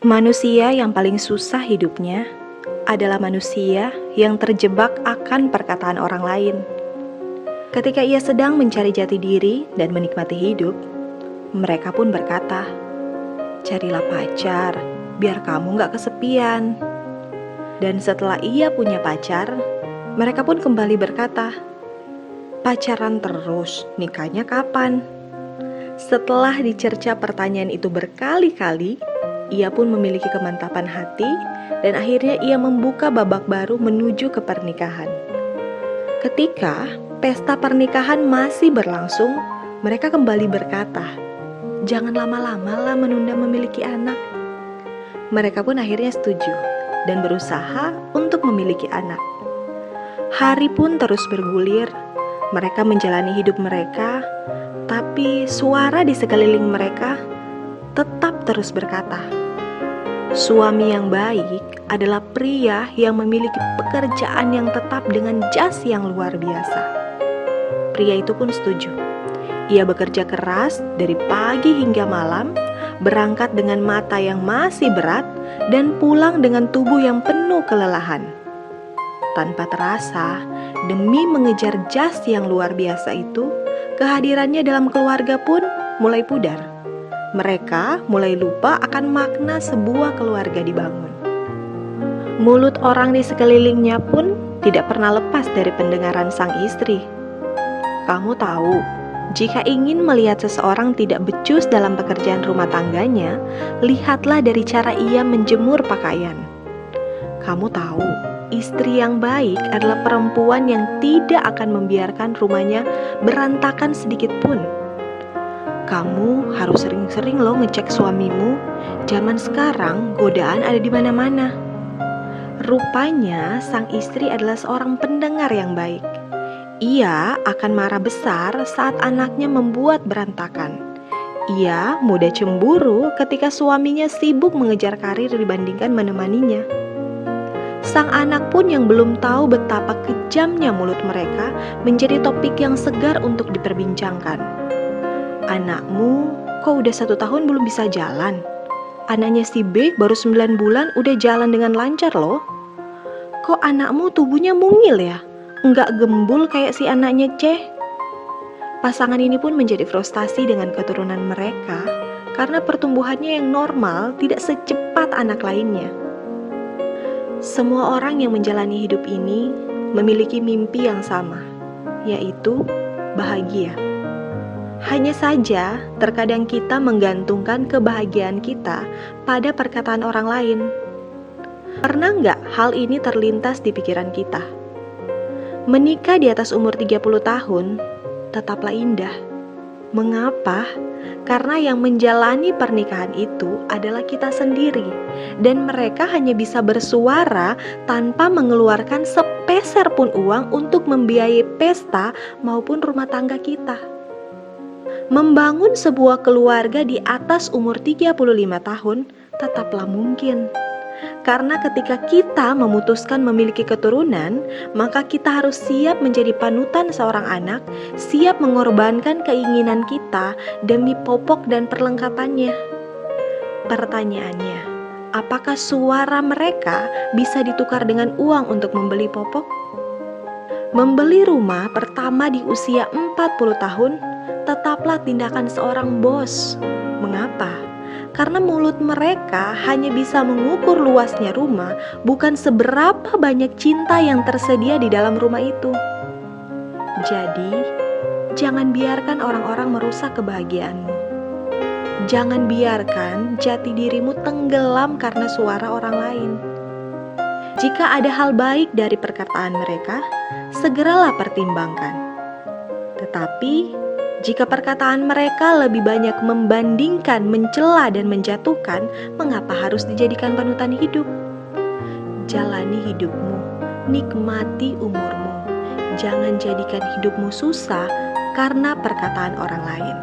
Manusia yang paling susah hidupnya adalah manusia yang terjebak akan perkataan orang lain. Ketika ia sedang mencari jati diri dan menikmati hidup, mereka pun berkata, "Carilah pacar, biar kamu gak kesepian." Dan setelah ia punya pacar, mereka pun kembali berkata, "Pacaran terus, nikahnya kapan?" Setelah dicerca pertanyaan itu berkali-kali, ia pun memiliki kemantapan hati dan akhirnya ia membuka babak baru menuju ke pernikahan. Ketika pesta pernikahan masih berlangsung, mereka kembali berkata, "Jangan lama-lama lah menunda memiliki anak." Mereka pun akhirnya setuju dan berusaha untuk memiliki anak. Hari pun terus bergulir, mereka menjalani hidup mereka, tapi suara di sekeliling mereka tetap terus berkata, suami yang baik adalah pria yang memiliki pekerjaan yang tetap dengan jas yang luar biasa. Pria itu pun setuju. Ia bekerja keras dari pagi hingga malam, berangkat dengan mata yang masih berat, dan pulang dengan tubuh yang penuh kelelahan. Tanpa terasa, demi mengejar jas yang luar biasa itu, kehadirannya dalam keluarga pun mulai pudar. Mereka mulai lupa akan makna sebuah keluarga dibangun. Mulut orang di sekelilingnya pun tidak pernah lepas dari pendengaran sang istri. Kamu tahu, jika ingin melihat seseorang tidak becus dalam pekerjaan rumah tangganya, lihatlah dari cara ia menjemur pakaian. Kamu tahu, istri yang baik adalah perempuan yang tidak akan membiarkan rumahnya berantakan sedikit pun. Kamu harus sering-sering loh ngecek suamimu. Zaman sekarang godaan ada di mana-mana. Rupanya sang istri adalah seorang pendengar yang baik. Ia akan marah besar saat anaknya membuat berantakan. Ia mudah cemburu ketika suaminya sibuk mengejar karir dibandingkan menemaninya. Sang anak pun yang belum tahu betapa kejamnya mulut mereka menjadi topik yang segar untuk diperbincangkan. Anakmu kok udah 1 tahun belum bisa jalan? Anaknya si B baru 9 bulan udah jalan dengan lancar loh. Kok anakmu tubuhnya mungil ya? Enggak gembul kayak si anaknya C. Pasangan ini pun menjadi frustasi dengan keturunan mereka karena pertumbuhannya yang normal tidak secepat anak lainnya. Semua orang yang menjalani hidup ini memiliki mimpi yang sama, yaitu bahagia. Hanya saja, terkadang kita menggantungkan kebahagiaan kita pada perkataan orang lain. Pernah nggak hal ini terlintas di pikiran kita? Menikah di atas umur 30 tahun, tetaplah indah. Mengapa? Karena yang menjalani pernikahan itu adalah kita sendiri, dan mereka hanya bisa bersuara tanpa mengeluarkan sepeser pun uang untuk membiayai pesta maupun rumah tangga kita. Membangun sebuah keluarga di atas umur 35 tahun tetaplah mungkin. Karena ketika kita memutuskan memiliki keturunan, maka kita harus siap menjadi panutan seorang anak, siap mengorbankan keinginan kita demi popok dan perlengkapannya. Pertanyaannya, apakah suara mereka bisa ditukar dengan uang untuk membeli popok? Membeli rumah pertama di usia 40 tahun tetaplah tindakan seorang bos. Mengapa? Karena mulut mereka hanya bisa mengukur luasnya rumah, bukan seberapa banyak cinta yang tersedia di dalam rumah itu. Jadi, jangan biarkan orang-orang merusak kebahagiaanmu. Jangan biarkan jati dirimu tenggelam karena suara orang lain. Jika ada hal baik dari perkataan mereka, segeralah pertimbangkan. Tetapi, jika perkataan mereka lebih banyak membandingkan, mencela, dan menjatuhkan, mengapa harus dijadikan panutan hidup? Jalani hidupmu, nikmati umurmu. Jangan jadikan hidupmu susah karena perkataan orang lain.